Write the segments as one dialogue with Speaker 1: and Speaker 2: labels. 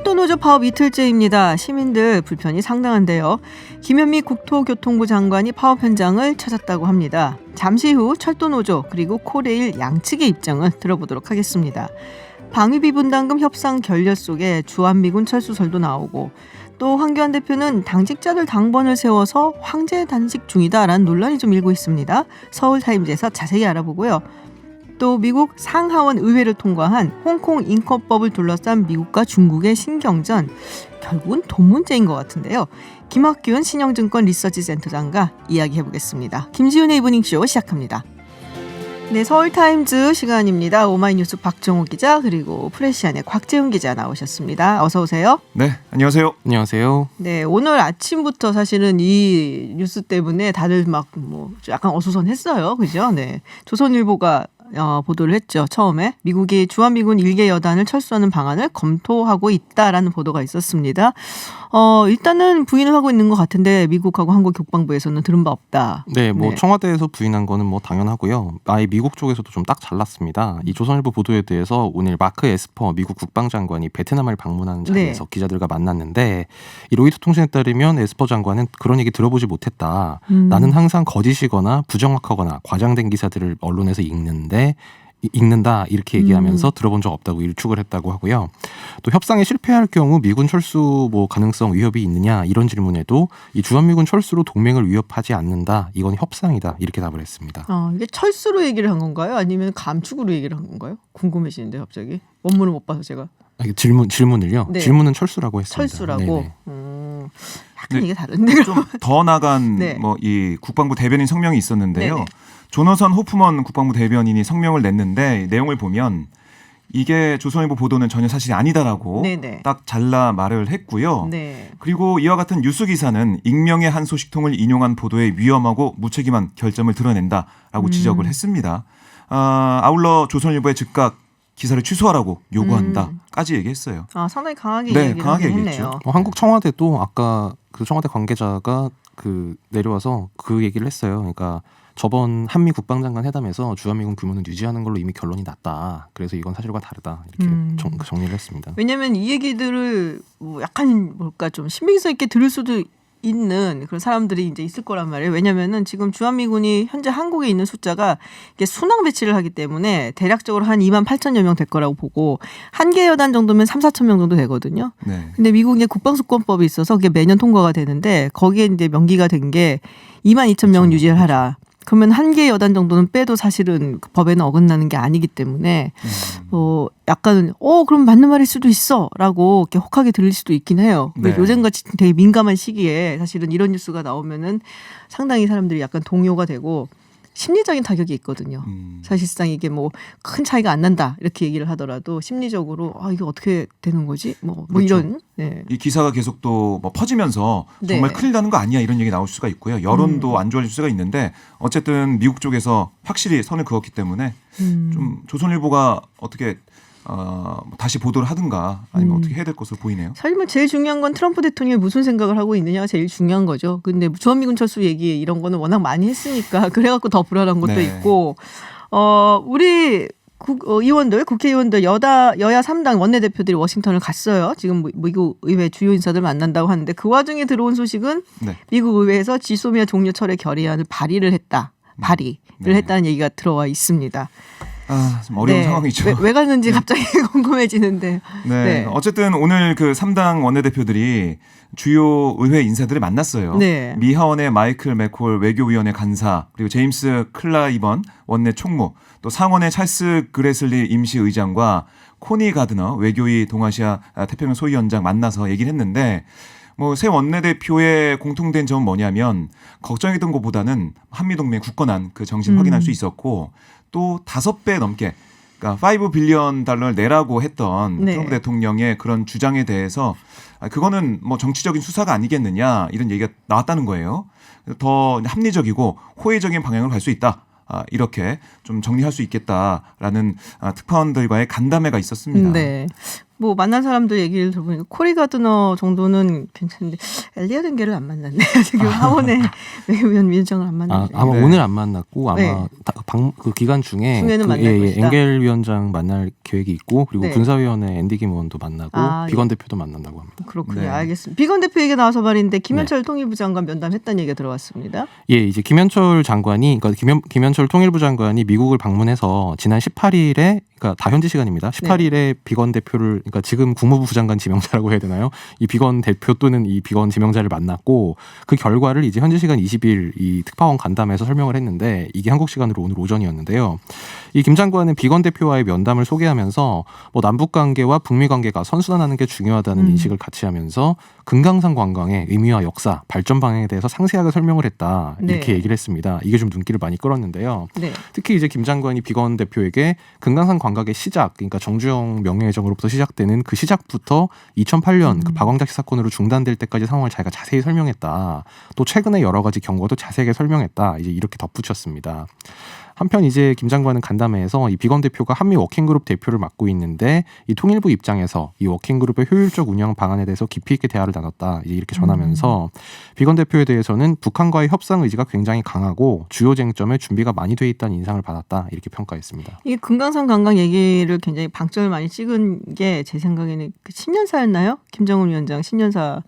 Speaker 1: 철도노조 파업 이틀째입니다. 시민들 불편이 상당한데요. 김현미 국토교통부 장관이 파업 현장을 찾았다고 합니다. 잠시 후 철도노조 그리고 코레일 양측의 입장을 들어보도록 하겠습니다. 방위비 분담금 협상 결렬 속에 주한미군 철수설도 나오고 또 황교안 대표는 당직자들 당번을 세워서 황제 단식 중이다라는 논란이 좀 일고 있습니다. 서울타임즈에서 자세히 알아보고요. 또 미국 상하원 의회를 통과한 홍콩 인권법을 둘러싼 미국과 중국의 신경전, 결국은 돈 문제인 것 같은데요. 김학균 신영증권 리서치센터장과 이야기해보겠습니다. 김지훈의 이브닝쇼 시작합니다. 네, 서울타임즈 시간입니다. 오마이뉴스 박정호 기자 그리고 프레시안의 곽재훈 기자 나오셨습니다. 어서 오세요.
Speaker 2: 네, 안녕하세요.
Speaker 3: 안녕하세요.
Speaker 1: 네, 오늘 아침부터 사실은 이 뉴스 때문에 다들 막 뭐 약간 어수선했어요. 그죠? 네, 조선일보가 보도를 했죠. 처음에 미국이 주한미군 1개 여단을 철수하는 방안을 검토하고 있다라는 보도가 있었습니다. 일단은 부인을 하고 있는 것 같은데 미국하고 한국 국방부에서는 들은 바 없다.
Speaker 3: 네, 뭐 청와대에서 부인한 거는 뭐 당연하고요. 아예 미국 쪽에서도 좀 딱 잘랐습니다. 이 조선일보 보도에 대해서 오늘 마크 에스퍼 미국 국방장관이 베트남을 방문하는 자리에서 기자들과 만났는데 이 로이터 통신에 따르면 에스퍼 장관은 그런 얘기 들어보지 못했다. 나는 항상 거짓이거나 부정확하거나 과장된 기사들을 언론에서 읽는다 이렇게 얘기하면서 들어본 적 없다고 일축을 했다고 하고요. 또 협상에 실패할 경우 미군 철수 뭐 가능성 위협이 있느냐 이런 질문에도 이 주한미군 철수로 동맹을 위협하지 않는다. 이건 협상이다 이렇게 답을 했습니다.
Speaker 1: 이게 철수로 얘기를 한 건가요? 아니면 감축으로 얘기를 한 건가요? 궁금해지는데 갑자기 원문을 못 봐서 제가.
Speaker 3: 질문을요?
Speaker 1: 네.
Speaker 3: 질문은 철수라고 했습니다.
Speaker 1: 철수라고? 약간 이게 다른데.
Speaker 2: 좀 더 나간
Speaker 1: 네.
Speaker 2: 뭐 이 국방부 대변인 성명이 있었는데요.
Speaker 1: 네네.
Speaker 2: 조너선 호프먼 국방부 대변인이 성명을 냈는데 내용을 보면 이게 조선일보 보도는 전혀 사실이 아니다라고
Speaker 1: 네네.
Speaker 2: 딱 잘라 말을 했고요.
Speaker 1: 네.
Speaker 2: 그리고 이와 같은 뉴스 기사는 익명의 한 소식통을 인용한 보도에 위험하고 무책임한 결점을 드러낸다라고 지적을 했습니다. 아울러 조선일보에 즉각 기사를 취소하라고 요구한다까지 얘기했어요.
Speaker 1: 상당히 강하게
Speaker 2: 네,
Speaker 1: 얘기를
Speaker 2: 강하게
Speaker 1: 했네요.
Speaker 2: 얘기했죠.
Speaker 3: 한국 청와대도 아까 그 청와대 관계자가 그 내려와서 그 얘기를 했어요. 그러니까 저번 한미 국방장관 회담에서 주한미군 규모는 유지하는 걸로 이미 결론이 났다. 그래서 이건 사실과 다르다. 이렇게 정리를 했습니다.
Speaker 1: 왜냐하면 이 얘기들을 뭐 약간 좀 신빙성 있게 들을 수도 있는 그런 사람들이 이제 있을 거란 말이에요. 왜냐면은 지금 주한미군이 현재 한국에 있는 숫자가 이게 순항 배치를 하기 때문에 대략적으로 한 28,000여 명 될 거라고 보고 한 개 여단 정도면 3,4천 명 정도 되거든요.
Speaker 2: 네.
Speaker 1: 근데 미국의 국방수권법이 있어서 그게 매년 통과가 되는데 거기에 이제 명기가 된 게 22,000명 유지를 하라. 그러면 한 개 여단 정도는 빼도 사실은 그 법에는 어긋나는 게 아니기 때문에 약간 그럼 맞는 말일 수도 있어라고 이렇게 혹하게 들릴 수도 있긴 해요.
Speaker 2: 네.
Speaker 1: 요즘같이 되게 민감한 시기에 사실은 이런 뉴스가 나오면은 상당히 사람들이 약간 동요가 되고 심리적인 타격이 있거든요. 사실상 이게 뭐 큰 차이가 안 난다 이렇게 얘기를 하더라도 심리적으로 이게 어떻게 되는 거지? 뭐
Speaker 2: 그렇죠.
Speaker 1: 이런. 네.
Speaker 2: 이 기사가 계속 또 뭐 퍼지면서 정말
Speaker 1: 네.
Speaker 2: 큰일 나는 거 아니야 이런 얘기 나올 수가 있고요. 여론도 안 좋아질 수가 있는데 어쨌든 미국 쪽에서 확실히 선을 그었기 때문에 좀 조선일보가 어떻게 다시 보도를 하든가 아니면 어떻게 해야 될 것으로 보이네요.
Speaker 1: 사실 뭐 제일 중요한 건 트럼프 대통령이 무슨 생각을 하고 있느냐가 제일 중요한 거죠. 근데 주한미군 철수 얘기 이런 거는 워낙 많이 했으니까 그래갖고 더 불안한 것도
Speaker 2: 네.
Speaker 1: 있고 우리 국회의원들 여야 3당 원내대표들이 워싱턴을 갔어요. 지금 미국 의회 주요 인사들 만난다고 하는데 그 와중에 들어온 소식은
Speaker 2: 네.
Speaker 1: 미국 의회에서 지소미아 종료 철회 결의안을 발의를 했다는 얘기가 들어와 있습니다.
Speaker 2: 좀 어려운
Speaker 1: 네.
Speaker 2: 상황이죠.
Speaker 1: 왜 갔는지 갑자기 궁금해지는데.
Speaker 2: 네.
Speaker 1: 네.
Speaker 2: 어쨌든 오늘 그 3당 원내대표들이 주요 의회 인사들을 만났어요.
Speaker 1: 네.
Speaker 2: 미 하원의 마이클 맥콜 외교위원회 간사 그리고 제임스 클라이번 원내 총무 또 상원의 찰스 그레슬리 임시의장과 코니 가드너 외교위 동아시아 태평양 소위원장 만나서 얘기를 했는데 뭐 새 원내대표의 공통된 점은 뭐냐면 걱정했던 것보다는 한미동맹 굳건한 그 정신 확인할 수 있었고 또 5배 넘게 그러니까 5 빌리언 달러를 내라고 했던
Speaker 1: 네.
Speaker 2: 트럼프 대통령의 그런 주장에 대해서 그거는 뭐 정치적인 수사가 아니겠느냐 이런 얘기가 나왔다는 거예요. 더 합리적이고 호의적인 방향으로 갈 수 있다. 이렇게 좀 정리할 수 있겠다라는 특파원들과의 간담회가 있었습니다.
Speaker 1: 네. 뭐 만난 사람들 얘기를 들어보니까 코리 가드너 정도는 괜찮은데 엘리아 댕게를 안 만났네. 지금 하원의 외교위원 위원장을 안 만났네.
Speaker 3: 아마
Speaker 2: 네.
Speaker 3: 오늘 안 만났고 아마
Speaker 1: 네.
Speaker 3: 그 기간 중에
Speaker 1: 중에는 만날 것이다.
Speaker 3: 엥겔 위원장 만날 계획이 있고 그리고
Speaker 1: 네.
Speaker 3: 군사위원회 앤디 김 의원도 만나고 비건 대표도 만난다고 합니다.
Speaker 1: 그렇군요.
Speaker 2: 네.
Speaker 1: 알겠습니다. 비건 대표 얘기 나와서 말인데 김현철 통일부 장관 면담했다는 얘기가 들어왔습니다.
Speaker 3: 예, 이제 김현철 장관이 그러니까 김현철 통일부 장관이 미국을 방문해서 지난 18일에 그러니까 다 현지 시간입니다. 18일에 비건 대표를 그러니까 지금 국무부 부장관 지명자라고 해야 되나요? 이 비건 대표 또는 이 비건 지명자를 만났고 그 결과를 이제 현지 시간 20일 이 특파원 간담회에서 설명을 했는데 이게 한국 시간으로 오늘 오전이었는데요. 이 김 장관은 비건 대표와의 면담을 소개하면서 뭐 남북 관계와 북미 관계가 선순환하는 게 중요하다는 인식을 같이 하면서 금강산 관광의 의미와 역사, 발전 방향에 대해서 상세하게 설명을 했다. 이렇게
Speaker 1: 네.
Speaker 3: 얘기를 했습니다. 이게 좀 눈길을 많이 끌었는데요.
Speaker 1: 네.
Speaker 3: 특히 이제 김 장관이 비건 대표에게 금강산 관광의 시작, 그러니까 정주영 명예회장으로부터 시작되는 그 시작부터 2008년 그 박광택 사건으로 중단될 때까지 상황을 자기가 자세히 설명했다. 또 최근에 여러 가지 경과도 자세하게 설명했다. 이제 이렇게 덧붙였습니다. 한편 이제 김 장관은 간담회에서 이 비건 대표가 한미 워킹그룹 대표를 맡고 있는데 이 통일부 입장에서 이 워킹그룹의 효율적 운영 방안에 대해서 깊이 있게 대화를 나눴다. 이제 이렇게 전하면서 비건 대표에 대해서는 북한과의 협상 의지가 굉장히 강하고 주요 쟁점에 준비가 많이 돼 있다는 인상을 받았다. 이렇게 평가했습니다.
Speaker 1: 이 금강산 관광 얘기를 굉장히 방점을 많이 찍은 게 제 생각에는 그 신년사였나요? 김정은 위원장 신년사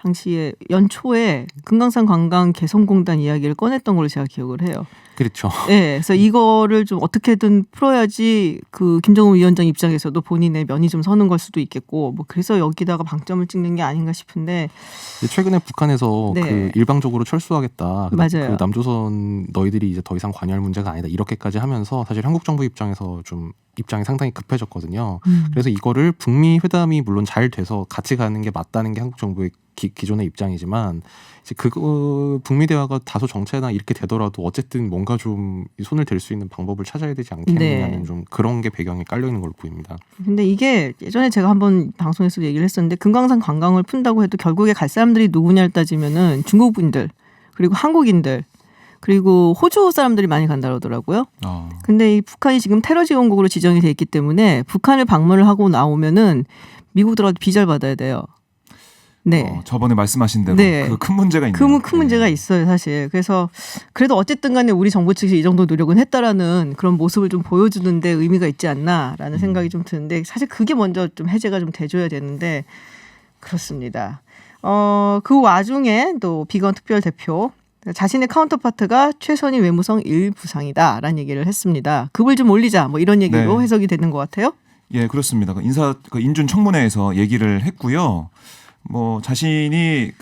Speaker 1: 당시에 연초에 금강산 관광 개성공단 이야기를 꺼냈던 걸로 제가 기억을 해요.
Speaker 3: 그렇죠.
Speaker 1: 네, 그래서 이거를 좀 어떻게든 풀어야지 그 김정은 위원장 입장에서도 본인의 면이 좀 서는 걸 수도 있겠고, 뭐 그래서 여기다가 방점을 찍는 게 아닌가 싶은데.
Speaker 3: 최근에 북한에서
Speaker 1: 네.
Speaker 3: 그 일방적으로 철수하겠다.
Speaker 1: 맞아요.
Speaker 3: 그 남조선 너희들이 이제 더 이상 관여할 문제가 아니다. 이렇게까지 하면서 사실 한국 정부 입장에서 좀 입장이 상당히 급해졌거든요. 그래서 이거를 북미 회담이 물론 잘 돼서 같이 가는 게 맞다는 게 한국 정부의 기존의 입장이지만 이제 북미 대화가 다소 정체나 이렇게 되더라도 어쨌든 뭔가 좀 손을 댈 수 있는 방법을 찾아야 되지 않겠느냐는
Speaker 1: 네.
Speaker 3: 좀 그런 게 배경에 깔려 있는 걸로 보입니다.
Speaker 1: 근데 이게 예전에 제가 한번 방송에서 얘기를 했었는데 금강산 관광을 푼다고 해도 결국에 갈 사람들이 누구냐를 따지면은 중국인들 그리고 한국인들 그리고 호주 사람들이 많이 간다 그러더라고요. 근데 이 북한이 지금 테러 지원국으로 지정이 돼 있기 때문에 북한을 방문을 하고 나오면은 미국 들어가도 비자를 받아야 돼요. 네.
Speaker 2: 저번에 말씀하신 대로
Speaker 1: 네.
Speaker 2: 그 큰 문제가 있네요.
Speaker 1: 큰 문제가 있어요, 사실. 그래서 그래도 어쨌든 간에 우리 정부 측이 이 정도 노력은 했다라는 그런 모습을 좀 보여주는 데 의미가 있지 않나라는 생각이 좀 드는데 사실 그게 먼저 좀 해제가 좀 돼줘야 되는데 그렇습니다. 그 와중에 또 비건 특별 대표 자신의 카운터파트가 최선희 외무성 1부상이다라는 얘기를 했습니다. 급을 좀 올리자 뭐 이런 얘기로
Speaker 2: 네.
Speaker 1: 해석이 되는 것 같아요.
Speaker 2: 예, 그렇습니다. 인준 청문회에서 얘기를 했고요. 뭐 자신이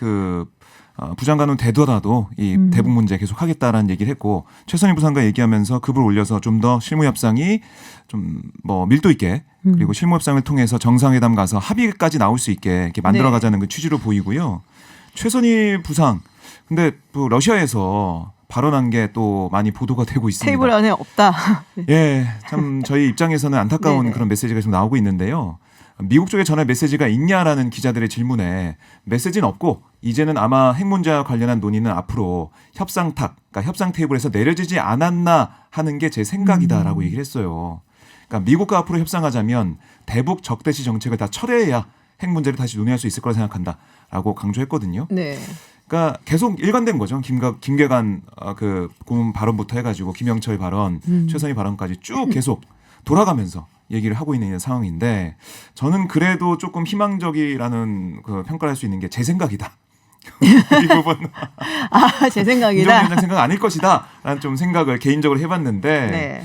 Speaker 2: 부장관은 되더라도 이 대북 문제 계속 하겠다라는 얘기를 했고 최선희 부상과 얘기하면서 급을 올려서 좀 더 실무 협상이 좀 뭐 밀도 있게 그리고 실무 협상을 통해서 정상회담 가서 합의까지 나올 수 있게 이렇게 만들어가자는 그 취지로 보이고요. 최선희 부상 근데 또 러시아에서 발언한 게 또 많이 보도가 되고 있습니다.
Speaker 1: 테이블 안에 없다.
Speaker 2: 예, 참 저희 입장에서는 안타까운
Speaker 1: 네네.
Speaker 2: 그런 메시지가 좀 나오고 있는데요. 미국 쪽에 전할 메시지가 있냐라는 기자들의 질문에 메시지는 없고 이제는 아마 핵 문제와 관련한 논의는 앞으로 그러니까 협상 테이블에서 내려지지 않았나 하는 게 제 생각이다라고 얘기를 했어요. 그러니까 미국과 앞으로 협상하자면 대북 적대시 정책을 다 철회해야 핵 문제를 다시 논의할 수 있을 거라 생각한다라고 강조했거든요.
Speaker 1: 네.
Speaker 2: 그러니까 계속 일관된 거죠. 김계관 그 고문 발언부터 해가지고 김영철 발언, 최선희 발언까지 쭉 계속 돌아가면서 얘기를 하고 있는 상황인데 저는 그래도 조금 희망적이라는 그 평가를 할 수 있는 게 제 생각이다. 이 부분.
Speaker 1: 제 생각이다.
Speaker 2: 김정은 생각 아닐 것이다라는 좀 생각을 개인적으로 해봤는데
Speaker 1: 네.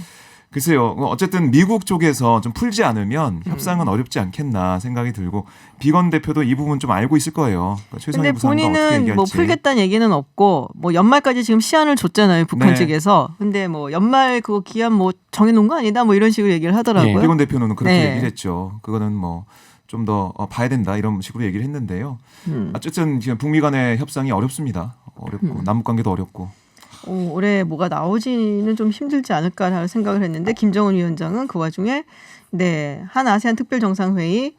Speaker 2: 글쎄요. 어쨌든 미국 쪽에서 좀 풀지 않으면 협상은 어렵지 않겠나 생각이 들고 비건 대표도 이 부분 좀 알고 있을 거예요. 그러니까 최선희
Speaker 1: 근데
Speaker 2: 부상과 어떻게
Speaker 1: 본인은
Speaker 2: 얘기할지.
Speaker 1: 뭐 풀겠다는 얘기는 없고 뭐 연말까지 지금 시한을 줬잖아요 북한
Speaker 2: 네.
Speaker 1: 측에서. 근데 뭐 연말 그거 기한 뭐 정해놓은 거 아니다 뭐 이런 식으로 얘기를 하더라고요.
Speaker 2: 비건 대표는 그렇게
Speaker 1: 네.
Speaker 2: 얘기를 했죠. 그거는 뭐 좀 더 봐야 된다 이런 식으로 얘기를 했는데요. 어쨌든 지금 북미 간의 협상이 어렵습니다. 어렵고 남북 관계도 어렵고.
Speaker 1: 올해 뭐가 나오지는 좀 힘들지 않을까라는 생각을 했는데 김정은 위원장은 그 와중에 네, 한 아세안 특별 정상회의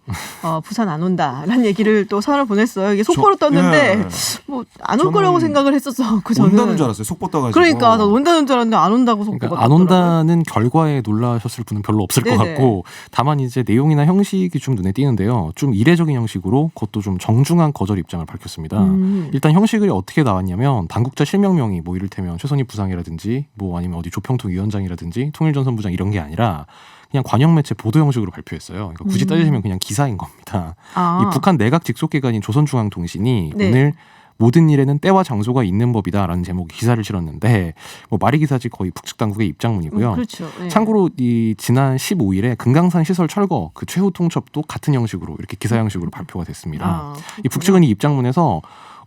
Speaker 1: 부산 안 온다라는 얘기를 또 선을 보냈어요. 이게 속보로 떴는데 뭐 안 올 거라고 생각을 했었어. 저는
Speaker 2: 온다는 줄 알았어요. 속보 떠가지고.
Speaker 1: 그러니까 나 온다는 줄 알았는데 안 온다고 속보가
Speaker 3: 그러니까 안 온다는 결과에 놀라셨을 분은 별로 없을 것 같고 다만 이제 내용이나 형식이 좀 눈에 띄는데요. 좀 이례적인 형식으로 그것도 좀 정중한 거절 입장을 밝혔습니다. 일단 형식이 어떻게 나왔냐면 당국자 실명명이 뭐 이를테면 최선희 부상이라든지 뭐 아니면 어디 조평통 위원장이라든지 통일전선부장 이런 게 아니라 그냥 관영 매체 보도 형식으로 발표했어요. 그러니까 굳이 따지면 그냥 기사인 겁니다. 이 북한 내각 직속기관인 조선중앙통신이 오늘 모든 일에는 때와 장소가 있는 법이다라는 제목의 기사를 실었는데 뭐 말이 기사지 거의 북측 당국의 입장문이고요.
Speaker 1: 그렇죠. 네.
Speaker 3: 참고로 이 지난 15일에 금강산 시설 철거 그 최후 통첩도 같은 형식으로 이렇게 기사 형식으로 발표가 됐습니다. 이 북측은 이 입장문에서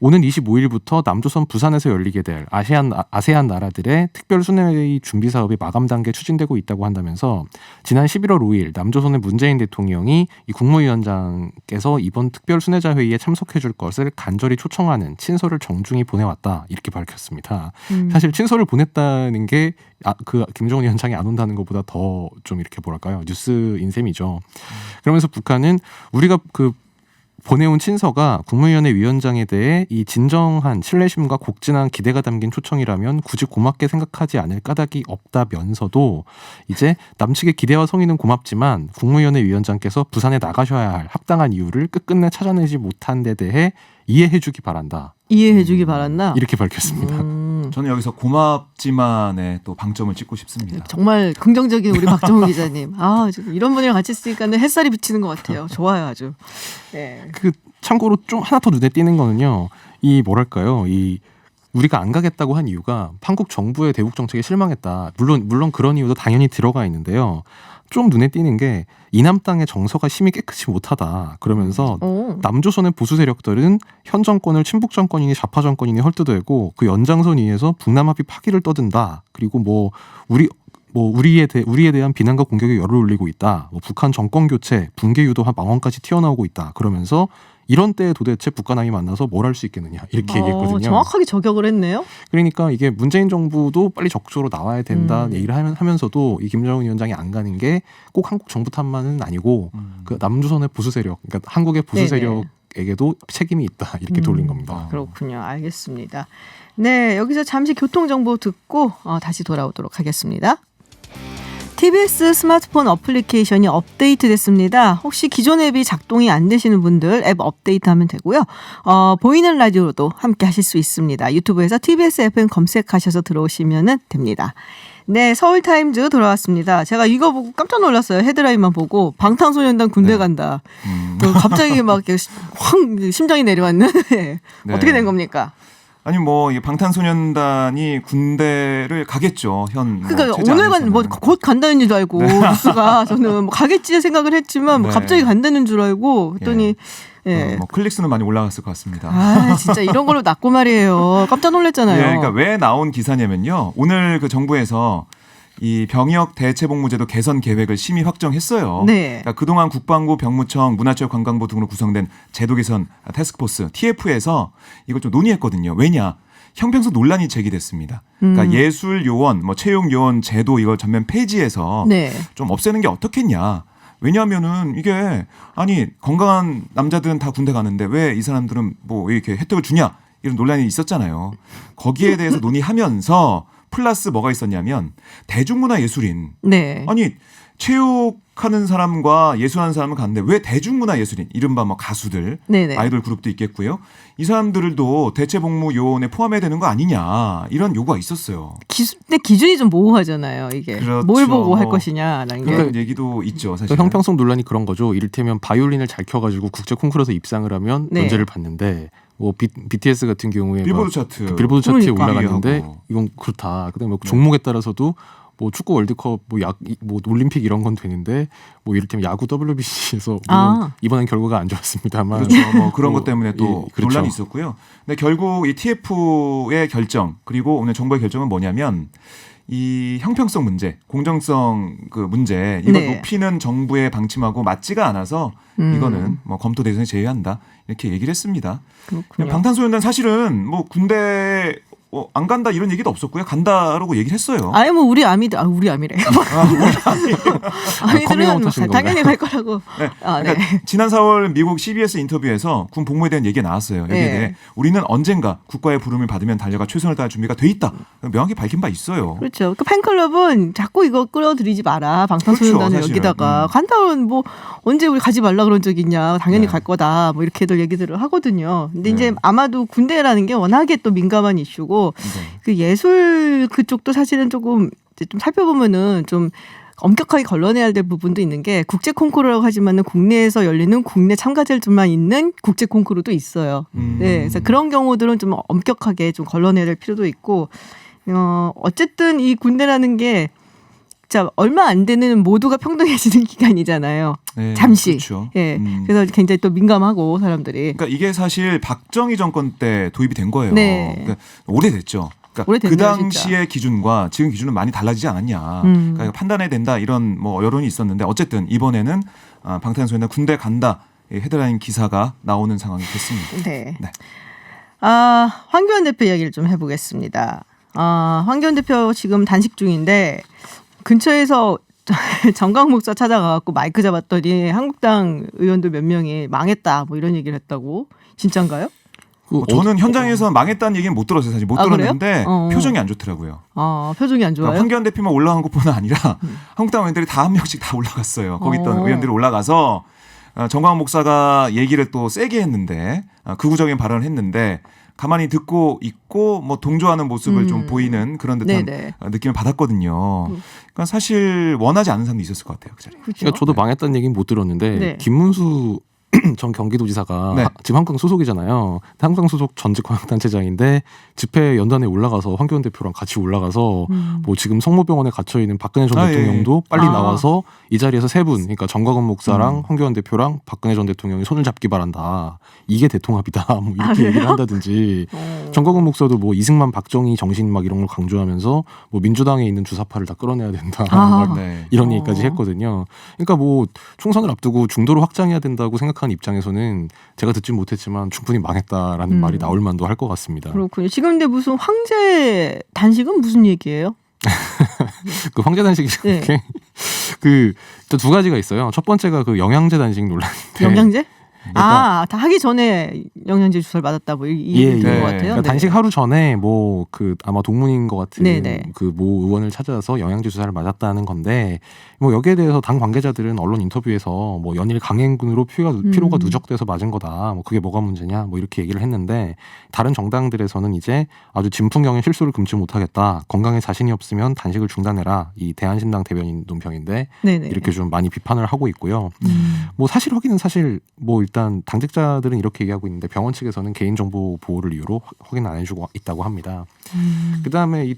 Speaker 3: 오는 25일부터 남조선 부산에서 열리게 될 아세안 나라들의 특별순회의 준비 사업이 마감 단계에 추진되고 있다고 한다면서 지난 11월 5일 남조선의 문재인 대통령이 이 국무위원장께서 이번 특별순회자 회의에 참석해 줄 것을 간절히 초청하는 친서를 정중히 보내왔다 이렇게 밝혔습니다. 사실 친서를 보냈다는 게 그 김정은 위원장이 안 온다는 것보다 더 좀 이렇게 뭐랄까요 뉴스인 셈이죠. 그러면서 북한은 우리가 그 보내온 친서가 국무위원회 위원장에 대해 이 진정한 신뢰심과 곡진한 기대가 담긴 초청이라면 굳이 고맙게 생각하지 않을 까닭이 없다면서도 이제 남측의 기대와 성의는 고맙지만 국무위원회 위원장께서 부산에 나가셔야 할 합당한 이유를 끝끝내 찾아내지 못한 데 대해 이해해주기 바란다.
Speaker 1: 이해해주기 바란다.
Speaker 3: 이렇게 밝혔습니다.
Speaker 2: 저는 여기서 고맙지만에 또 방점을 찍고 싶습니다.
Speaker 1: 정말 긍정적인 우리 박정우 기자님. 이런 분이랑 같이 있으니까 햇살이 비치는 것 같아요. 좋아요, 아주. 네.
Speaker 3: 그 참고로 좀 하나 더 눈에 띄는 거는요. 이 뭐랄까요, 이 우리가 안 가겠다고 한 이유가 한국 정부의 대북 정책에 실망했다. 물론 그런 이유도 당연히 들어가 있는데요. 좀 눈에 띄는 게 이남 땅의 정서가 심히 깨끗이 못하다. 그러면서 남조선의 보수 세력들은 현 정권을 친북 정권이니 좌파 정권이니 헐뜯어내고 그 연장선 위에서 북남 합의 파기를 떠든다. 그리고 우리에 대한 비난과 공격에 열을 올리고 있다. 북한 정권 교체, 붕괴 유도와 망언까지 튀어나오고 있다. 그러면서 이런 때에 도대체 북한함이 만나서 뭘 할 수 있겠느냐 이렇게 얘기했거든요.
Speaker 1: 정확하게 저격을 했네요.
Speaker 3: 그러니까 이게 문재인 정부도 빨리 적극적으로 나와야 된다 얘기를 하면서도 이 김정은 위원장이 안 가는 게 꼭 한국 정부 탓만은 아니고 그 남조선의 보수 세력, 그러니까 한국의 보수 세력에게도 책임이 있다 이렇게 돌린 겁니다.
Speaker 1: 그렇군요. 알겠습니다. 네, 여기서 잠시 교통 정보 듣고 다시 돌아오도록 하겠습니다. TBS 스마트폰 어플리케이션이 업데이트됐습니다. 혹시 기존 앱이 작동이 안 되시는 분들 앱 업데이트하면 되고요. 보이는 라디오로도 함께 하실 수 있습니다. 유튜브에서 TBS FM 검색하셔서 들어오시면 됩니다. 네, 서울타임즈 돌아왔습니다. 제가 이거 보고 깜짝 놀랐어요. 헤드라인만 보고 방탄소년단 군대 간다. 갑자기 막 확 심장이 내려왔는. 어떻게 된 겁니까?
Speaker 2: 아니 뭐 방탄소년단이 군대를 가겠죠.
Speaker 1: 그러니까 오늘 곧 간다는 줄 알고 뉴스가 저는 가겠지 생각을 했지만 갑자기 간다는 줄 알고 했더니
Speaker 2: 클릭수는 많이 올라갔을 것 같습니다.
Speaker 1: 진짜 이런 걸로 났고 말이에요. 깜짝 놀랐잖아요.
Speaker 2: 그러니까 왜 나온 기사냐면요. 오늘 그 정부에서 이 병역 대체복무제도 개선 계획을 심의 확정했어요. 그러니까 그동안 국방부, 병무청, 문화체육 관광부 등으로 구성된 제도 개선 태스크포스 TF에서 이걸 좀 논의했거든요. 왜냐? 형평성 논란이 제기됐습니다. 그러니까 예술 요원, 채용 요원 제도 이걸 전면 폐지해서 좀 없애는 게 어떻겠냐? 왜냐하면은 이게 건강한 남자들은 다 군대 가는데 왜 이 사람들은 뭐 이렇게 혜택을 주냐? 이런 논란이 있었잖아요. 거기에 대해서 논의하면서 플러스 뭐가 있었냐면 대중문화 예술인. 체육하는 사람과 예술하는 사람은 가는데 왜 대중문화 예술인 이른바 가수들 아이돌 그룹도 있겠고요. 이 사람들도 대체복무 요원에 포함해야 되는 거 아니냐 이런 요구가 있었어요.
Speaker 1: 근데 기준이 좀 모호하잖아요. 이게
Speaker 2: 그렇죠.
Speaker 1: 뭘 보고 할 것이냐라는 게.
Speaker 2: 그런 얘기도 있죠. 사실
Speaker 3: 형평성 논란이 그런 거죠. 이를테면 바이올린을 잘 켜가지고 국제 콩쿠르에서 입상을 하면 면제를 받는데 BTS 같은 경우에
Speaker 2: 빌보드 차트
Speaker 3: 차트에 올라갔는데 이건 그렇다. 그다음에 종목에 따라서도 축구 월드컵 올림픽 이런 건 되는데 이를테면 야구 WBC에서 이번엔 결과가 안 좋았습니다만
Speaker 2: 그렇죠. 그런 것 때문에 또 논란이 있었고요. 근데 결국 이 TF의 결정 그리고 오늘 정부의 결정은 뭐냐면 이 형평성 문제, 공정성 그 문제 이걸 높이는 정부의 방침하고 맞지가 않아서 이거는 검토 대상에 제외한다 이렇게 얘기를 했습니다.
Speaker 1: 그렇군요.
Speaker 2: 방탄소년단 사실은 군대 안 간다 이런 얘기도 없었고요. 간다라고 얘기를 했어요.
Speaker 1: 아니 뭐 우리 아미들 우리 아미래. 아미들은
Speaker 3: 커밍아웃하신
Speaker 1: 당연히 갈 거라고.
Speaker 2: 네.
Speaker 1: 아,
Speaker 2: 그러니까
Speaker 1: 네.
Speaker 2: 지난 4월 미국 CBS 인터뷰에서 군 복무에 대한 얘기가 나왔어요. 여기에
Speaker 1: 네.
Speaker 2: 대해 우리는 언젠가 국가의 부름을 받으면 달려가 최선을 다할 준비가 돼 있다. 명확히 밝힌 바 있어요.
Speaker 1: 그렇죠. 그 팬클럽은 자꾸 이거 끌어들이지 마라. 방탄소년단을
Speaker 2: 그렇죠, 사실은.
Speaker 1: 여기다가 간다면 뭐 언제 우리 가지 말라 그런 적 있냐. 당연히
Speaker 2: 네.
Speaker 1: 갈 거다. 뭐 이렇게들 얘기들을 하거든요. 근데
Speaker 2: 네.
Speaker 1: 이제 아마도 군대라는 게 워낙에 또 민감한 이슈고
Speaker 2: 네.
Speaker 1: 그 예술 그쪽도 사실은 조금 이제 좀 살펴보면은 좀 엄격하게 걸러내야 될 부분도 있는 게 국제 콩쿠르라고 하지만은 국내에서 열리는 국내 참가자들만 있는 국제 콩쿠르도 있어요. 네, 그래서 그런 경우들은 좀 엄격하게 좀 걸러내야 될 필요도 있고, 어쨌든 이 군대라는 게 자 얼마 안 되는 모두가 평등해지는 기간이잖아요.
Speaker 2: 네,
Speaker 1: 잠시.
Speaker 2: 그렇죠.
Speaker 1: 예, 그래서 굉장히 또 민감하고 사람들이.
Speaker 2: 그러니까 이게 사실 박정희 정권 때 도입이 된 거예요.
Speaker 1: 네.
Speaker 2: 그러니까 오래됐죠. 그러니까
Speaker 1: 오래됐네요,
Speaker 2: 그 당시의 기준과 지금 기준은 많이 달라지지 않았냐. 그러니까 판단해야 된다 이런 뭐 여론이 있었는데 어쨌든 이번에는 방탄소년단 군대 간다 헤드라인 기사가 나오는 상황이 됐습니다.
Speaker 1: 네.
Speaker 2: 네.
Speaker 1: 황교안 대표 이야기를 좀 해보겠습니다. 황교안 대표 지금 단식 중인데 근처에서 정강 목사 찾아가갖고 마이크 잡았더니 한국당 의원들 몇 명이 망했다 뭐 이런 얘기를 했다고. 진짠가요?
Speaker 2: 저는 현장에서 망했다는 얘기는 못 들었어요. 사실 못 들었는데 표정이 안 좋더라고요.
Speaker 1: 표정이 안 좋아요?
Speaker 2: 그러니까 황교안 대표만 올라간 것뿐만 아니라 한국당 의원들이 다 한 명씩 다 올라갔어요. 거기 있던 의원들이 올라가서 정광훈 목사가 얘기를 또 세게 했는데 극우적인 발언을 했는데 가만히 듣고 있고 뭐 동조하는 모습을 좀 보이는 그런 듯한
Speaker 1: 네네.
Speaker 2: 느낌을 받았거든요. 그러니까 사실 원하지 않은 사람도 있었을 것 같아요. 그 자리에.
Speaker 1: 그렇죠.
Speaker 3: 그러니까 저도 망했다는 얘기는 못 들었는데
Speaker 1: 네.
Speaker 3: 김문수 전 경기도지사가
Speaker 2: 네.
Speaker 3: 지금 한국당 소속이잖아요. 한국당 소속 전직 광역단체장인데 집회 연단에 올라가서 황교안 대표랑 같이 올라가서 뭐 지금 성모병원에 갇혀 있는 박근혜 전 대통령도 빨리 나와서 이 자리에서 세 분, 그러니까 정광훈 목사랑 황교안 대표랑 박근혜 전 대통령이 손을 잡기 바란다. 이게 대통합이다. 뭐 이렇게 얘기를 한다든지. 정광훈 목사도 뭐 이승만, 박정희 정신 막 이런 걸 강조하면서 뭐 민주당에 있는 주사파를 다 끌어내야 된다. 막
Speaker 2: 네.
Speaker 3: 이런 얘기까지 했거든요. 그러니까 뭐 총선을 앞두고 중도로 확장해야 된다고 생각하는 입장에서는 제가 듣진 못했지만 충분히 망했다라는 말이 나올 만도 할 것 같습니다.
Speaker 1: 그렇군요. 지금 근데 무슨 황제 단식은 무슨 얘기예요?
Speaker 3: 그 황제 단식이
Speaker 1: 네.
Speaker 3: 두 가지가 있어요. 첫 번째가 그 영양제 단식 논란인데.
Speaker 1: 영양제?
Speaker 3: 그러니까
Speaker 1: 다 하기 전에 영양제 주사를 맞았다고 이 얘기 들은 것 같아요.
Speaker 3: 그러니까
Speaker 1: 네.
Speaker 3: 단식 하루 전에 뭐 그 아마 동문인 것 같은
Speaker 1: 네네.
Speaker 3: 그 모 의원을 찾아서 영양제 주사를 맞았다는 건데 뭐 여기에 대해서 당 관계자들은 언론 인터뷰에서 뭐 연일 강행군으로 피로가 누적돼서 맞은 거다. 뭐 그게 뭐가 문제냐? 뭐 이렇게 얘기를 했는데 다른 정당들에서는 이제 아주 진풍경의 실수를 금치 못하겠다. 건강에 자신이 없으면 단식을 중단해라. 이 대한신당 대변인 논평인데
Speaker 1: 네네.
Speaker 3: 이렇게 좀 많이 비판을 하고 있고요. 뭐 사실 확인은 사실 뭐 일단 당직자들은 이렇게 얘기하고 있는데 병원 측에서는 개인정보 보호를 이유로 확인 안 해주고 있다고 합니다. 그다음에 이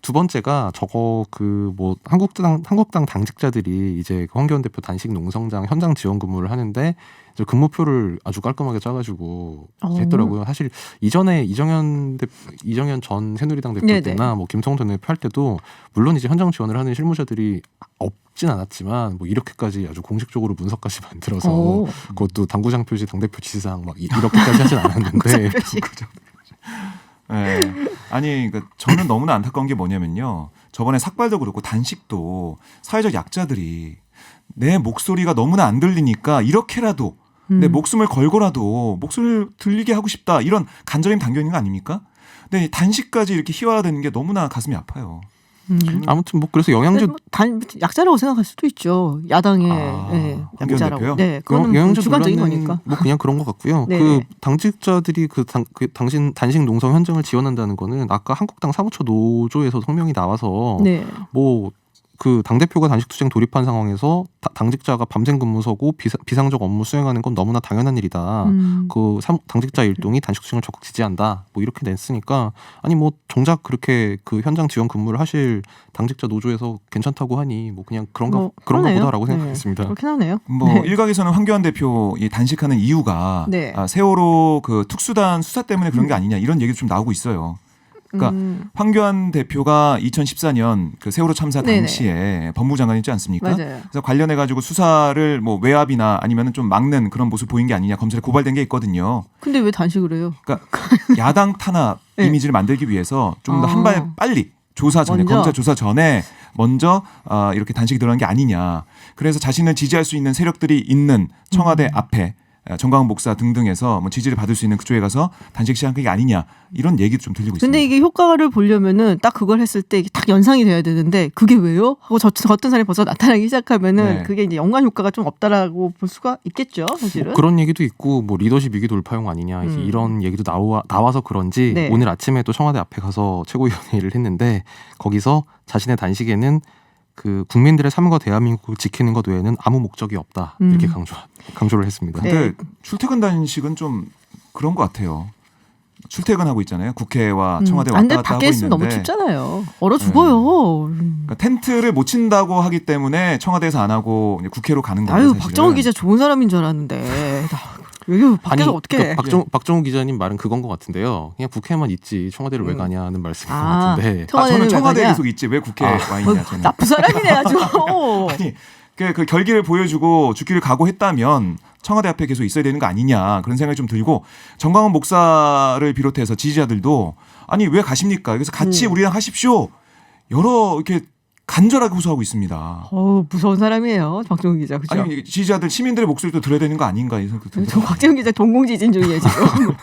Speaker 3: 두 번째가 저거 그 뭐 한국당 당직자들이 이제 황교안 대표 단식 농성장 현장 지원 근무를 하는데 이제 근무표를 아주 깔끔하게 짜가지고 했더라고요. 사실 이전에 이정현 전 새누리당 대표
Speaker 1: 네네.
Speaker 3: 때나 뭐 김성돈 대표 할 때도 물론 이제 현장 지원을 하는 실무자들이 없진 않았지만 뭐 이렇게까지 아주 공식적으로 문서까지 만들어서 그것도 당구장 표시 당대표 지시사항 막 이렇게까지 하진 않았는데
Speaker 2: 네. 아니, 그러니까 저는 너무나 안타까운 게 뭐냐면요. 저번에 삭발도 그렇고 단식도 사회적 약자들이 내 목소리가 너무나 안 들리니까 이렇게라도 내 목숨을 걸고라도 목소리를 들리게 하고 싶다. 이런 간절함이 담겨 있는 거 아닙니까? 근데 단식까지 이렇게 희화화되는 게 너무나 가슴이 아파요.
Speaker 3: 아무튼 뭐 그래서 영양제
Speaker 1: 약자라고 생각할 수도 있죠. 야당의
Speaker 2: 황교안
Speaker 1: 약자라고.
Speaker 2: 대표요?
Speaker 1: 네, 그거는
Speaker 3: 영양제
Speaker 1: 주관적인
Speaker 3: 논란은
Speaker 1: 거니까.
Speaker 3: 뭐 그냥 그런 것 같고요.
Speaker 1: 네.
Speaker 3: 그 당직자들이 당신 단식 농성 현장을 지원한다는 거는 아까 한국당 사무처 노조에서 성명이 나와서
Speaker 1: 네.
Speaker 3: 뭐 그 당대표가 단식투쟁 돌입한 상황에서 당직자가 밤샘 근무 서고 비상적 업무 수행하는 건 너무나 당연한 일이다. 그 당직자 일동이 단식투쟁을 적극 지지한다. 뭐 이렇게 냈으니까 아니 뭐 정작 그렇게 그 현장 지원 근무를 하실 당직자 노조에서 괜찮다고 하니 뭐 그냥 그런가 보다라고 생각했습니다.
Speaker 1: 그렇긴 하네요.
Speaker 2: 뭐 일각에서는 황교안 대표 이 단식하는 이유가
Speaker 1: 네.
Speaker 2: 세월호 그 특수단 수사 때문에 그런 게 아니냐 이런 얘기도 좀 나오고 있어요. 그러니까 황교안 대표가 2014년 그 세월호 참사
Speaker 1: 네네.
Speaker 2: 당시에 법무장관이지 않습니까?
Speaker 1: 맞아요.
Speaker 2: 그래서 관련해 가지고 수사를 뭐 외압이나 아니면은 좀 막는 그런 모습 보인 게 아니냐 검찰에 고발된 게 있거든요.
Speaker 1: 근데 왜 단식을 해요?
Speaker 2: 그러니까 야당 탄압
Speaker 1: 네.
Speaker 2: 이미지를 만들기 위해서 좀 더 한 발 빨리 조사 전에
Speaker 1: 먼저?
Speaker 2: 검찰 조사 전에 먼저 이렇게 단식이 들어간 게 아니냐. 그래서 자신을 지지할 수 있는 세력들이 있는 청와대 앞에 정광훈 목사 등등에서 뭐 지지를 받을 수 있는 그쪽에 가서 단식 시작한 게 아니냐 이런 얘기도 좀 들리고
Speaker 1: 근데
Speaker 2: 있습니다.
Speaker 1: 이게 효과를 보려면은 딱 그걸 했을 때 이게 딱 연상이 돼야 되는데 그게 왜요? 하고 어떤 사람이 벌써 나타나기 시작하면은
Speaker 2: 네.
Speaker 1: 그게 이제 연관 효과가 좀 없다라고 볼 수가 있겠죠, 사실은.
Speaker 3: 그런 얘기도 있고 뭐 리더십 위기 돌파용 아니냐 이제 이런 얘기도 나와서 그런지
Speaker 1: 네.
Speaker 3: 오늘 아침에 또 청와대 앞에 가서 최고위원회를 했는데 거기서 자신의 단식에는 그 국민들의 삶과 대한민국을 지키는 것 외에는 아무 목적이 없다 이렇게 강조를 했습니다.
Speaker 1: 네.
Speaker 2: 근데 출퇴근 단식은 좀 그런 것 같아요. 출퇴근하고 있잖아요. 국회와 청와대 왔다
Speaker 1: 안돼
Speaker 2: 갔다 하고
Speaker 1: 밖에 있으면
Speaker 2: 있는데
Speaker 1: 너무 춥잖아요. 얼어 죽어요.
Speaker 2: 그러니까 텐트를 못 친다고 하기 때문에 청와대에서 안 하고 이제 국회로 가는 거예요.
Speaker 1: 아유
Speaker 2: 사실은.
Speaker 1: 박정우 기자 좋은 사람인 줄 알았는데 여기 밖에서 어떻게 해?
Speaker 3: 박정우 기자님 말은 그건 것 같은데요. 그냥 국회만 있지 청와대를 왜 가냐는 말씀인 것 같은데.
Speaker 2: 저는 청와대에
Speaker 1: 가냐?
Speaker 2: 계속 있지 왜 국회에 와 있냐 저는.
Speaker 1: 나쁜 사람이네 아주.
Speaker 2: 아니 그 결기를 보여주고 죽기를 각오했다면 청와대 앞에 계속 있어야 되는 거 아니냐 그런 생각이 좀 들고 정광훈 목사를 비롯해서 지지자들도 아니 왜 가십니까? 그래서 같이 우리랑 하십시오. 여러 이렇게 간절하게 호소하고 있습니다.
Speaker 1: 무서운 사람이에요, 박정우 기자. 그죠?
Speaker 2: 아니 지지자들 시민들의 목소리도 들어야 되는 거 아닌가 이 생각도
Speaker 1: 저
Speaker 2: 들어요.
Speaker 1: 박정우 기자 동공지진 중이에요 지금.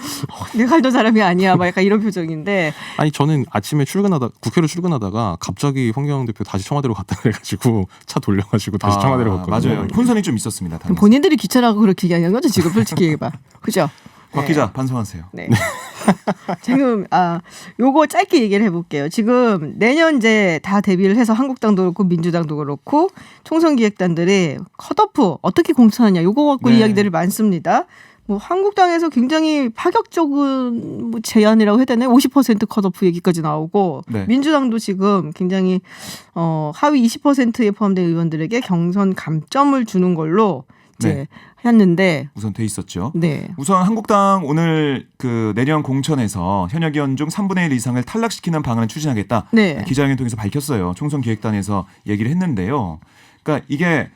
Speaker 1: 내가 알던 사람이 아니야, 막 약간 이런 표정인데.
Speaker 3: 아니 저는 아침에 국회로 출근하다가 갑자기 황교안 대표 다시 청와대로 갔다 그래가지고 차 돌려가지고 다시 청와대로 갔거든요.
Speaker 2: 맞아요. 혼선이 좀 있었습니다. 당에서.
Speaker 1: 본인들이 귀찮아고 그렇게 얘기하는 거죠 지금 솔직히 얘기해봐. 그죠?
Speaker 2: 곽 기자 반성하세요.
Speaker 1: 네. 지금 요거 짧게 얘기를 해볼게요. 지금 내년 이제 다 데뷔를 해서 한국당도 그렇고 민주당도 그렇고 총선 기획단들이 컷오프 어떻게 공천하냐 요거 갖고
Speaker 2: 네.
Speaker 1: 이야기들이 많습니다. 뭐 한국당에서 굉장히 파격적인 뭐 제안이라고 해야 되나요? 50% 컷오프 얘기까지 나오고
Speaker 2: 네.
Speaker 1: 민주당도 지금 굉장히 하위 20%에 포함된 의원들에게 경선 감점을 주는 걸로 이제
Speaker 2: 네.
Speaker 1: 했는데
Speaker 2: 우선 돼 있었죠.
Speaker 1: 네.
Speaker 2: 우선 한국당 오늘 그 내년 공천에서 현역 의원 중 3분의 1 이상을 탈락시키는 방안을 추진하겠다.
Speaker 1: 네.
Speaker 2: 기자회견 통해서 밝혔어요. 총선 기획단에서 얘기를 했는데요. 그러니까 이게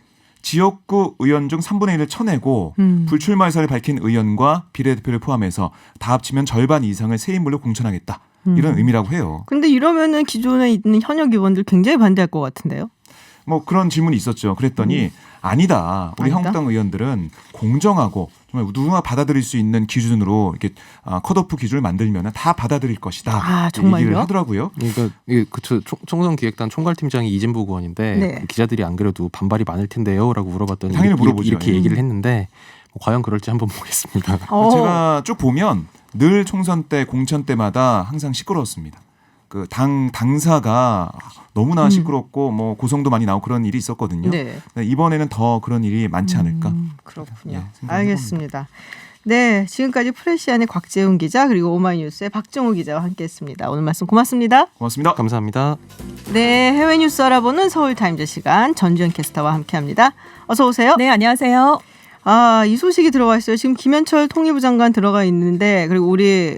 Speaker 2: 지역구 의원 중 3분의 1을 쳐내고 불출마 의사를 밝힌 의원과 비례대표를 포함해서 다 합치면 절반 이상을 새 인물로 공천하겠다. 이런 의미라고 해요.
Speaker 1: 근데 이러면은 기존에 있는 현역 의원들 굉장히 반대할 것 같은데요.
Speaker 2: 뭐 그런 질문이 있었죠. 그랬더니 아니다. 우리
Speaker 1: 아니다?
Speaker 2: 한국당 의원들은 공정하고 정말 누구나 받아들일 수 있는 기준으로 이렇게 컷오프 기준을 만들면 다 받아들일 것이다.
Speaker 1: 아, 정말요?
Speaker 2: 얘기를 하더라고요.
Speaker 3: 그러니까 이게 총선 기획단 총괄팀장이 이진부 의원인데
Speaker 1: 네.
Speaker 3: 기자들이 안 그래도 반발이 많을 텐데요라고 물어봤더니
Speaker 2: 당연히 물어보죠.
Speaker 3: 이렇게 얘기를 했는데 뭐 과연 그럴지 한번 보겠습니다.
Speaker 2: 제가 쭉 보면 늘 총선 때 공천 때마다 항상 시끄러웠습니다. 그 당사가 너무나 시끄럽고 뭐 고성도 많이 나오고 그런 일이 있었거든요.
Speaker 1: 네.
Speaker 2: 이번에는 더 그런 일이 많지 않을까.
Speaker 1: 그렇군요.
Speaker 2: 예, 생각을
Speaker 1: 알겠습니다. 네, 지금까지 프레시안의 곽재훈 기자 그리고 오마이뉴스의 박정우 기자와 함께했습니다. 오늘 말씀 고맙습니다.
Speaker 2: 고맙습니다.
Speaker 3: 감사합니다.
Speaker 1: 네, 해외 뉴스 알아보는 서울타임즈 시간 전주현 캐스터와 함께합니다. 어서 오세요.
Speaker 4: 네, 안녕하세요.
Speaker 1: 이 소식이 들어와 있어요. 지금 김현철 통일부 장관 들어가 있는데 그리고 우리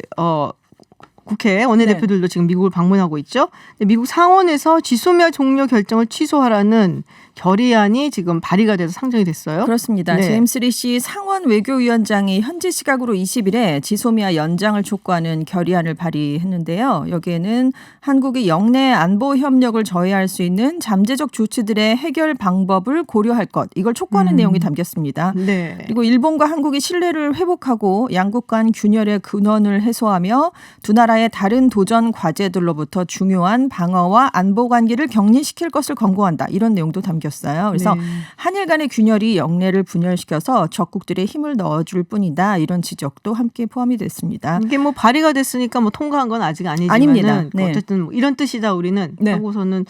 Speaker 1: 국회 원내대표들도 지금 미국을 방문하고 있죠. 미국 상원에서 지소미아 종료 결정을 취소하라는 결의안이 지금 발의가 돼서 상정이 됐어요.
Speaker 4: 그렇습니다.
Speaker 1: 네.
Speaker 4: 제임스 리시 상원 외교위원장이 현지 시각으로 20일에 지소미아 연장을 촉구하는 결의안을 발의했는데요. 여기에는 한국이 영내 안보 협력을 저해할 수 있는 잠재적 조치들의 해결 방법을 고려할 것, 이걸 촉구하는 내용이 담겼습니다.
Speaker 1: 네.
Speaker 4: 그리고 일본과 한국이 신뢰를 회복하고 양국 간 균열의 근원을 해소하며 두 나라의 다른 도전 과제들로부터 중요한 방어와 안보 관계를 격리시킬 것을 권고한다. 이런 내용도 담겼어요. 그래서
Speaker 1: 네.
Speaker 4: 한일 간의 균열이 영내를 분열시켜서 적국들의 힘을 넣어줄 뿐이다. 이런 지적도 함께 포함이 됐습니다.
Speaker 1: 이게 뭐 발의가 됐으니까 뭐 통과한 건 아직 아니지만은
Speaker 4: 아닙니다. 네.
Speaker 1: 어쨌든 뭐 이런 뜻이다 우리는
Speaker 4: 네.
Speaker 1: 하고서는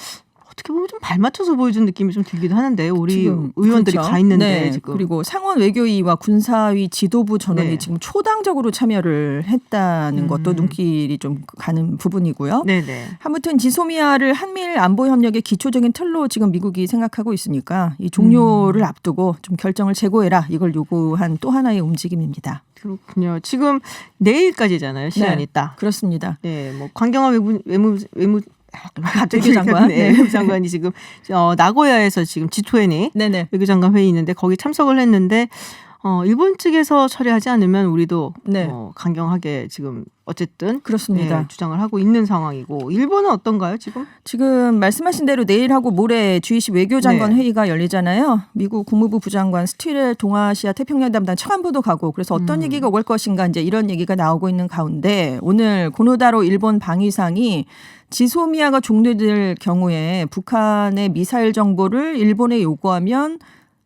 Speaker 1: 어떻게 보면 좀 발맞춰서 보여준 느낌이 좀 들기도 하는데 우리
Speaker 4: 지금
Speaker 1: 의원들이
Speaker 4: 그렇죠.
Speaker 1: 가 있는데
Speaker 4: 네.
Speaker 1: 지금
Speaker 4: 그리고 상원 외교위와 군사위 지도부 전원이
Speaker 1: 네.
Speaker 4: 지금 초당적으로 참여를 했다는 것도 눈길이 좀 가는 부분이고요.
Speaker 1: 네네.
Speaker 4: 아무튼 지소미아를 한미일 안보 협력의 기초적인 틀로 지금 미국이 생각하고 있으니까 이 종료를 앞두고 좀 결정을 재고해라 이걸 요구한 또 하나의 움직임입니다.
Speaker 1: 그렇군요. 지금 내일까지잖아요. 시간이
Speaker 4: 네.
Speaker 1: 딱.
Speaker 4: 그렇습니다.
Speaker 1: 네, 뭐 강경화 외무 갑자기
Speaker 4: 외교장관?
Speaker 1: 네,
Speaker 4: 네.
Speaker 1: 외무장관이 지금 나고야에서 지금 G20
Speaker 4: 네네.
Speaker 1: 외교장관 회의 있는데 거기 참석을 했는데 일본 측에서 처리하지 않으면 우리도
Speaker 4: 네.
Speaker 1: 강경하게 지금 어쨌든
Speaker 4: 그렇습니다.
Speaker 1: 네, 주장을 하고 있는 상황이고 일본은 어떤가요 지금?
Speaker 4: 지금 말씀하신 대로 내일하고 모레 G20 외교장관
Speaker 1: 네.
Speaker 4: 회의가 열리잖아요. 미국 국무부 부장관 스틸 동아시아 태평양 담당 차관보도 가고 그래서 어떤 얘기가 올 것인가 이제 이런 얘기가 나오고 있는 가운데 오늘 고노다로 일본 방위상이 지소미아가 종료될 경우에 북한의 미사일 정보를 일본에 요구하면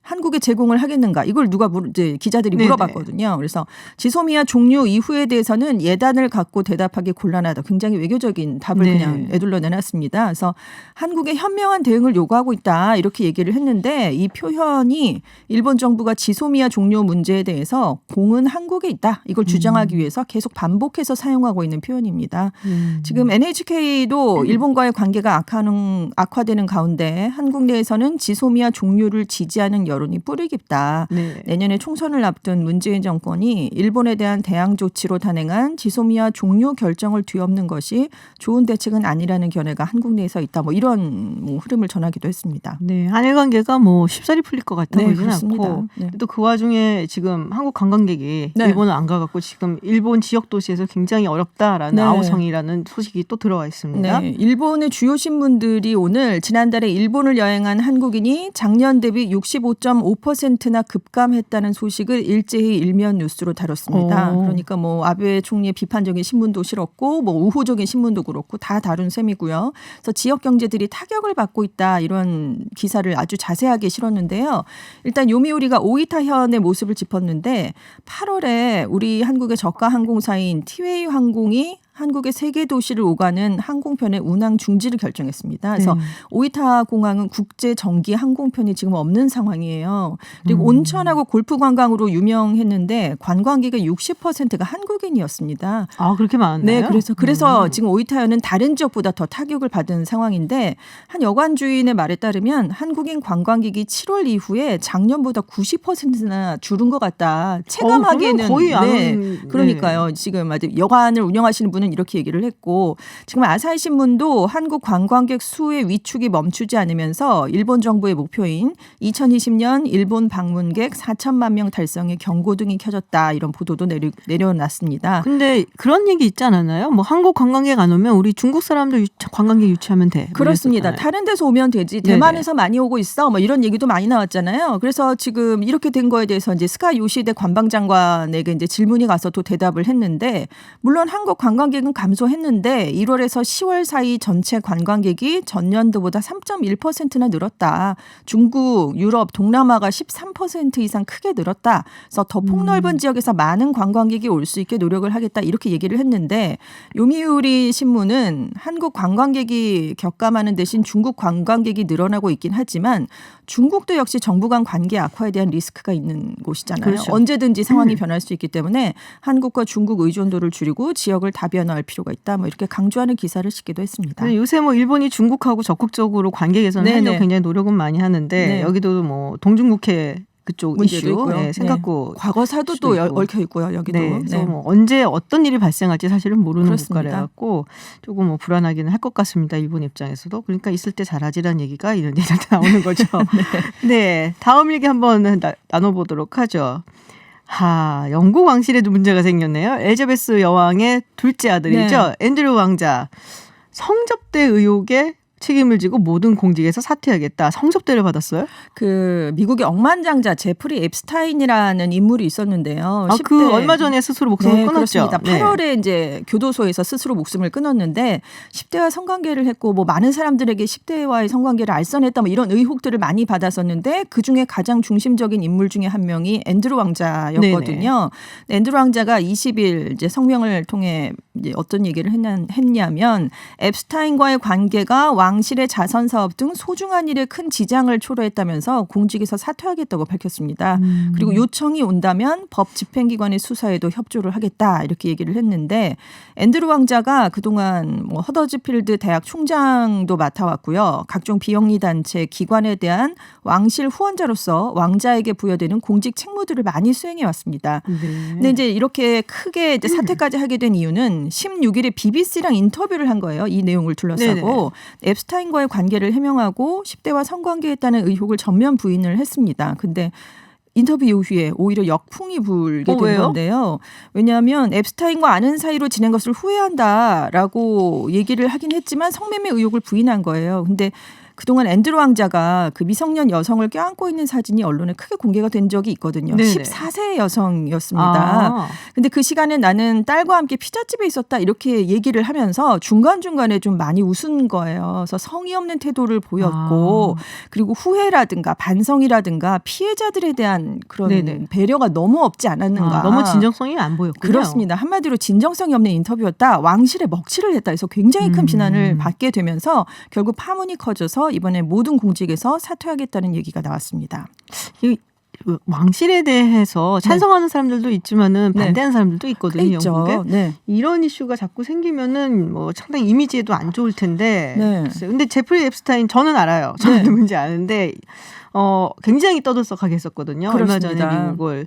Speaker 4: 한국에 제공을 하겠는가 이걸 누가 이제 기자들이
Speaker 1: 네네.
Speaker 4: 물어봤거든요. 그래서 지소미아 종료 이후에 대해서는 예단을 갖고 대답하기 곤란하다. 굉장히 외교적인 답을
Speaker 1: 네.
Speaker 4: 그냥 애둘러 내놨습니다. 그래서 한국의 현명한 대응을 요구하고 있다 이렇게 얘기를 했는데 이 표현이 일본 정부가 지소미아 종료 문제에 대해서 공은 한국에 있다 이걸 주장하기 위해서 계속 반복해서 사용하고 있는 표현입니다. 지금 NHK도 일본과의 관계가 악화되는 가운데 한국 내에서는 지소미아 종료를 지지하는 여론이 뿌리 깊다.
Speaker 1: 네.
Speaker 4: 내년에 총선을 앞둔 문재인 정권이 일본에 대한 대항 조치로 단행한 지소미아 종료 결정을 뒤엎는 것이 좋은 대책은 아니라는 견해가 한국 내에서 있다. 뭐 이런 흐름을 전하기도 했습니다.
Speaker 1: 네, 한일 관계가 뭐 쉽사리 풀릴 것 같아 보이진
Speaker 4: 그렇습니다.
Speaker 1: 않고
Speaker 4: 네.
Speaker 1: 또 그 와중에 지금 한국 관광객이
Speaker 4: 네.
Speaker 1: 일본을 안 가갖고 지금 일본 지역 도시에서 굉장히 어렵다라는
Speaker 4: 네.
Speaker 1: 아우성이라는 소식이 또 들어와 있습니다.
Speaker 4: 네, 일본의 주요 신문들이 오늘 지난달에 일본을 여행한 한국인이 작년 대비 65.5%나 급감했다는 소식을 일제히 일면 뉴스로 다뤘습니다.
Speaker 1: 오.
Speaker 4: 그러니까 뭐 아베 총리의 비판적인 신문도 실었고 뭐 우호적인 신문도 그렇고 다 다룬 셈이고요. 그래서 지역 경제들이 타격을 받고 있다 이런 기사를 아주 자세하게 실었는데요. 일단 요미우리가 오이타현의 모습을 짚었는데 8월에 우리 한국의 저가 항공사인 티웨이 항공이 한국의 세 개 도시를 오가는 항공편의 운항 중지를 결정했습니다. 그래서
Speaker 1: 네.
Speaker 4: 오이타 공항은 국제 정기 항공편이 지금 없는 상황이에요. 그리고 온천하고 골프 관광으로 유명했는데 관광객의 60%가 한국인이었습니다.
Speaker 1: 아 그렇게 많나요?
Speaker 4: 네, 그래서 지금 오이타현은 다른 지역보다 더 타격을 받은 상황인데 한 여관 주인의 말에 따르면 한국인 관광객이 7월 이후에 작년보다 90%나 줄은 것 같다. 체감하기에는
Speaker 1: 거의 안
Speaker 4: 네,
Speaker 1: 오는-
Speaker 4: 그러니까요. 지금 아직 여관을 운영하시는 분은 이렇게 얘기를 했고 지금 아사히 신문도 한국 관광객 수의 위축이 멈추지 않으면서 일본 정부의 목표인 2020년 일본 방문객 4천만 명 달성의 경고등이 켜졌다 이런 보도도 내려놨습니다.
Speaker 1: 근데 그런 얘기 있지 않았나요? 뭐 한국 관광객 안 오면 우리 중국 사람들 관광객 유치하면 돼. 뭐
Speaker 4: 그렇습니다.
Speaker 1: 이랬었잖아요.
Speaker 4: 다른 데서 오면 되지. 대만에서 많이 오고 있어. 뭐 이런 얘기도 많이 나왔잖아요. 그래서 지금 이렇게 된 거에 대해서 이제 스가 요시대 관방장관에게 이제 질문이 가서 또 대답을 했는데 물론 한국 관광객은 감소했는데 1월에서 10월 사이 전체 관광객이 전년도보다 3.1%나 늘었다. 중국, 유럽, 동남아가 13% 이상 크게 늘었다. 그래서 더 폭넓은 지역에서 많은 관광객이 올 수 있게 노력을 하겠다. 이렇게 얘기를 했는데 요미우리 신문은 한국 관광객이 격감하는 대신 중국 관광객이 늘어나고 있긴 하지만 중국도 역시 정부 간 관계 악화에 대한 리스크가 있는 곳이잖아요.
Speaker 1: 그렇죠.
Speaker 4: 언제든지 상황이 변할 수 있기 때문에 한국과 중국 의존도를 줄이고 지역을 다변화할 필요가 있다. 뭐 이렇게 강조하는 기사를 싣기도 했습니다.
Speaker 1: 근데 요새 뭐 일본이 중국하고 적극적으로 관계 개선을
Speaker 4: 네네.
Speaker 1: 하려고 굉장히 노력은 많이 하는데
Speaker 4: 네.
Speaker 1: 여기도 뭐 동중국해 그쪽
Speaker 4: 문제도
Speaker 1: 이슈
Speaker 4: 있고요.
Speaker 1: 네, 생각고
Speaker 4: 과거사도
Speaker 1: 수도
Speaker 4: 또
Speaker 1: 있고.
Speaker 4: 얽혀 있고요. 여기도.
Speaker 1: 네, 그래서 뭐 언제 어떤 일이 발생할지 사실은 모르는
Speaker 4: 그렇습니다.
Speaker 1: 국가래 갖고 조금 뭐 불안하기는 할 것 같습니다. 일본 입장에서도. 그러니까 있을 때 잘하지라는 얘기가 이런 얘기한테 나오는 거죠. 네, 다음 얘기 한번 나눠보도록 하죠. 영국 왕실에도 문제가 생겼네요. 엘자베스 여왕의 둘째 아들이죠. 앤드류 왕자. 성접대 의혹에 책임을 지고 모든 공직에서 사퇴하겠다. 성접대를 받았어요?
Speaker 4: 그 미국의 억만장자 제프리 앱스타인이라는 인물이 있었는데요.
Speaker 1: 그 얼마 전에 스스로 목숨을 끊었죠.
Speaker 4: 그렇습니다. 8월에 이제 교도소에서 스스로 목숨을 끊었는데 10대와 성관계를 했고 뭐 많은 사람들에게 10대와의 성관계를 알선했다 뭐 이런 의혹들을 많이 받았었는데 그중에 가장 중심적인 인물 중에 한 명이 앤드루 왕자였거든요. 앤드루 왕자가 20일 이제 성명을 통해 이제 어떤 얘기를 했냐면 앱스타인과의 관계가 왕실의 자선 사업 등 소중한 일에 큰 지장을 초래했다면서 공직에서 사퇴하겠다고 밝혔습니다. 그리고 요청이 온다면 법 집행기관의 수사에도 협조를 하겠다 이렇게 얘기를 했는데 앤드루 왕자가 그동안 뭐 허더즈필드 대학 총장도 맡아왔고요. 각종 비영리 단체 기관에 대한 왕실 후원자로서 왕자에게 부여되는 공직 책무들을 많이 수행해 왔습니다.
Speaker 1: 네.
Speaker 4: 근데 이제 이렇게 크게 이제 사퇴까지 하게 된 이유는 16일에 BBC랑 인터뷰를 한 거예요. 이 내용을 둘러싸고
Speaker 1: 네네.
Speaker 4: 앱스타인과의 관계를 해명하고 10대와 성관계했다는 의혹을 전면 부인을 했습니다. 근데 인터뷰 이후에 오히려 역풍이 불게 된
Speaker 1: 왜요?
Speaker 4: 건데요. 왜냐하면 앱스타인과 아는 사이로 지낸 것을 후회한다라고 얘기를 하긴 했지만 성매매 의혹을 부인한 거예요. 근데 그동안 앤드루 왕자가 그 미성년 여성을 껴안고 있는 사진이 언론에 크게 공개가 된 적이 있거든요.
Speaker 1: 네네.
Speaker 4: 14세 여성이었습니다.
Speaker 1: 아.
Speaker 4: 근데 그 시간에 나는 딸과 함께 피자집에 있었다 이렇게 얘기를 하면서 중간중간에 좀 많이 웃은 거예요. 그래서 성의 없는 태도를 보였고 그리고 후회라든가 반성이라든가 피해자들에 대한 그런
Speaker 1: 네네.
Speaker 4: 배려가 너무 없지 않았는가.
Speaker 1: 너무 진정성이 안 보였군요.
Speaker 4: 그렇습니다. 한마디로 진정성이 없는 인터뷰였다. 왕실에 먹칠을 했다 해서 굉장히 큰 비난을 받게 되면서 결국 파문이 커져서 이번에 모든 공직에서 사퇴하겠다는 얘기가 나왔습니다.
Speaker 1: 이 왕실에 대해서 찬성하는 사람들도 있지만은
Speaker 4: 네.
Speaker 1: 반대하는 사람들도 있거든요.
Speaker 4: 꽤 있죠.
Speaker 1: 영국에.
Speaker 4: 네.
Speaker 1: 이런 이슈가 자꾸 생기면은 뭐 상당히 이미지에도 안 좋을 텐데.
Speaker 4: 네.
Speaker 1: 글쎄요. 근데 제프리 앱스타인 저는 알아요. 저는
Speaker 4: 네.
Speaker 1: 누군지 아는데 굉장히 떠들썩하게 했었거든요. 얼마 전에
Speaker 4: 그렇습니다.
Speaker 1: 미국을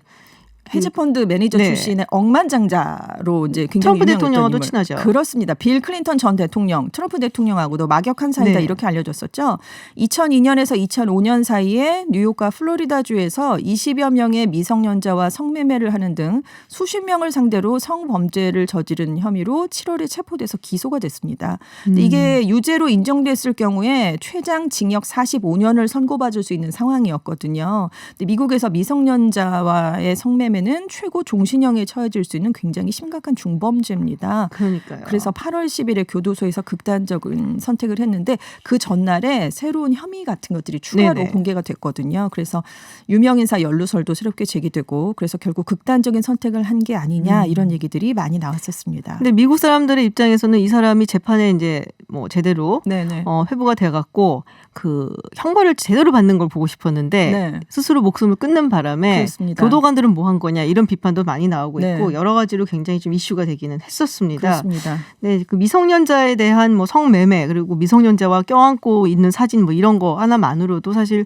Speaker 4: 헤지펀드 매니저
Speaker 1: 네.
Speaker 4: 출신의 억만장자로 이제 굉장히
Speaker 1: 트럼프
Speaker 4: 유명했던
Speaker 1: 대통령하도
Speaker 4: 인물.
Speaker 1: 친하죠.
Speaker 4: 그렇습니다. 빌 클린턴 전 대통령, 트럼프 대통령하고도 막역한 사이다
Speaker 1: 네.
Speaker 4: 이렇게 알려졌었죠. 2002년에서 2005년 사이에 뉴욕과 플로리다주에서 20여 명의 미성년자와 성매매를 하는 등 수십 명을 상대로 성범죄를 저지른 혐의로 7월에 체포돼서 기소가 됐습니다. 근데 이게 유죄로 인정됐을 경우에 최장 징역 45년을 선고받을 수 있는 상황이었거든요. 근데 미국에서 미성년자와의 성매매 는 최고 종신형에 처해질 수 있는 굉장히 심각한 중범죄입니다.
Speaker 1: 그러니까요.
Speaker 4: 그래서 8월 10일에 교도소에서 극단적인 선택을 했는데 그 전날에 새로운 혐의 같은 것들이 추가로
Speaker 1: 네네.
Speaker 4: 공개가 됐거든요. 그래서 유명인사 연루설도 새롭게 제기되고 그래서 결국 극단적인 선택을 한 게 아니냐 이런 얘기들이 많이 나왔었습니다.
Speaker 1: 근데 미국 사람들의 입장에서는 이 사람이 재판에 이제 뭐 제대로
Speaker 4: 네네.
Speaker 1: 회부가 돼갖고 그 형벌을 제대로 받는 걸 보고 싶었는데
Speaker 4: 네.
Speaker 1: 스스로 목숨을 끊는 바람에
Speaker 4: 그렇습니다.
Speaker 1: 교도관들은 뭐 한 거냐 이런 비판도 많이 나오고
Speaker 4: 네.
Speaker 1: 있고 여러 가지로 굉장히 좀 이슈가 되기는 했었습니다.
Speaker 4: 그렇습니다.
Speaker 1: 네, 그 미성년자에 대한 뭐 성매매 그리고 미성년자와 껴안고 있는 사진 뭐 이런 거 하나만으로도 사실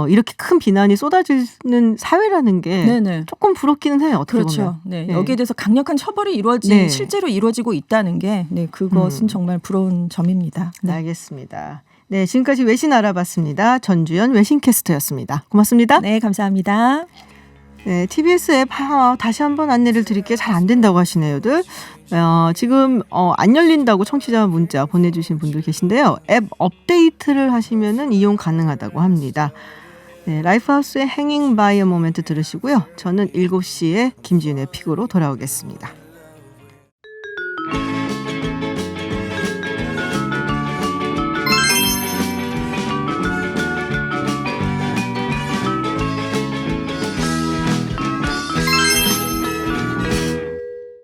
Speaker 1: 이렇게 큰 비난이 쏟아지는 사회라는 게
Speaker 4: 네네.
Speaker 1: 조금 부럽기는 해요. 어떻게
Speaker 4: 그렇죠.
Speaker 1: 보면.
Speaker 4: 네.
Speaker 1: 네.
Speaker 4: 여기에 대해서 강력한 처벌이
Speaker 1: 네.
Speaker 4: 실제로 이루어지고 있다는 게 그것은 정말 부러운 점입니다. 네.
Speaker 1: 알겠습니다. 네, 지금까지 외신 알아봤습니다. 전주연 외신캐스터였습니다. 고맙습니다.
Speaker 4: 네, 감사합니다.
Speaker 1: 네, TBS 앱 다시 한번 안내를 드릴게요. 잘 안 된다고 하시네요들. 지금 안 열린다고 청취자 문자 보내주신 분들 계신데요. 앱 업데이트를 하시면은 이용 가능하다고 합니다. 네, 라이프하우스의 행잉 바이 어 모멘트 들으시고요. 저는 7시에 김지윤의 픽으로 돌아오겠습니다.